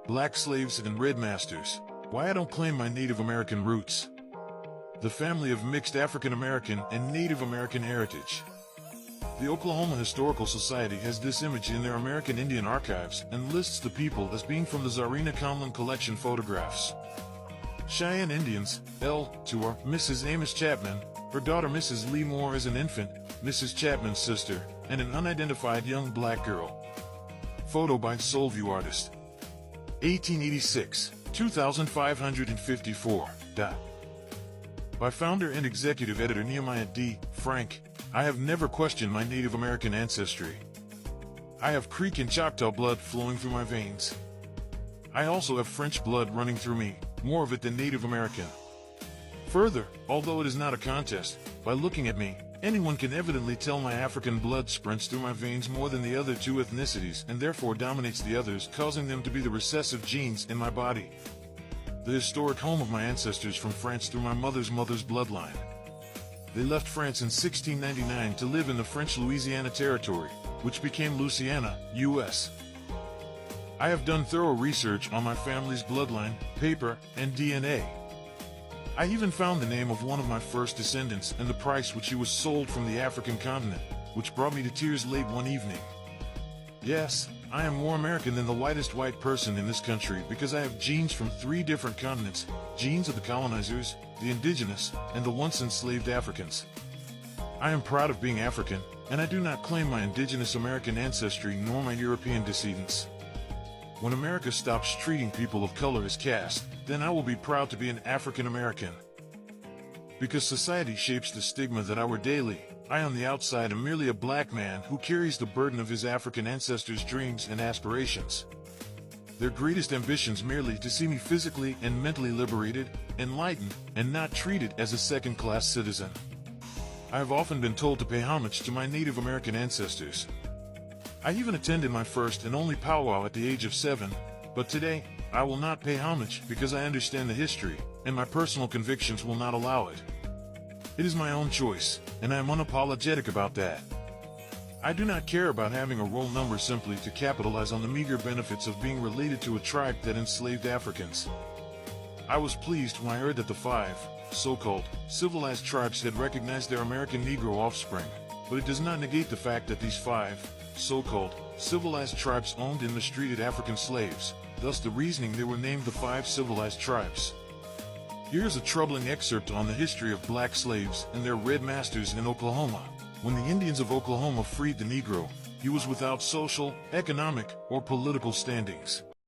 Black slaves and red masters. Why I don't claim my Native American roots. The family of mixed African American and Native American heritage. The Oklahoma Historical Society has this image in their American Indian archives and lists the people as being from the Czarina Conlon collection photographs. Cheyenne Indians, L. to our Mrs. Amos Chapman, her daughter Mrs. Lee Moore as an infant, Mrs. Chapman's sister, and an unidentified young black girl. Photo by Soulview artist. 1886, 2554. By founder and executive editor Nehemiah D. Frank. I have never questioned my Native American ancestry. I have Creek and Choctaw blood flowing through my veins. I also have French blood running through me, more of it than Native American. Further, although it is not a contest, by looking at me, anyone can evidently tell my African blood sprints through my veins more than the other two ethnicities and therefore dominates the others, causing them to be the recessive genes in my body. The historic home of my ancestors from France through my mother's bloodline. They left France in 1699 to live in the French Louisiana Territory, which became Louisiana, U.S. I have done thorough research on my family's bloodline, paper, and DNA. I even found the name of one of my first descendants and the price which he was sold from the African continent, which brought me to tears late one evening. Yes, I am more American than the whitest white person in this country because I have genes from 3 different continents, genes of the colonizers, the indigenous, and the once enslaved Africans. I am proud of being African, and I do not claim my indigenous American ancestry nor my European descendants. When America stops treating people of color as caste, then I will be proud to be an African American. Because society shapes the stigma that I wear daily, I on the outside am merely a black man who carries the burden of his African ancestors' dreams and aspirations. Their greatest ambitions merely to see me physically and mentally liberated, enlightened, and not treated as a second-class citizen. I have often been told to pay homage to my Native American ancestors. I even attended my first and only powwow at the age of 7, but today, I will not pay homage because I understand the history, and my personal convictions will not allow it. It is my own choice, and I am unapologetic about that. I do not care about having a roll number simply to capitalize on the meager benefits of being related to a tribe that enslaved Africans. I was pleased when I heard that the 5, so-called, civilized tribes had recognized their American Negro offspring, but it does not negate the fact that these 5, so-called, civilized tribes owned and mistreated African slaves, thus the reasoning they were named the 5 civilized tribes. Here's a troubling excerpt on the history of black slaves and their red masters in Oklahoma. When the Indians of Oklahoma freed the Negro, he was without social, economic, or political standings.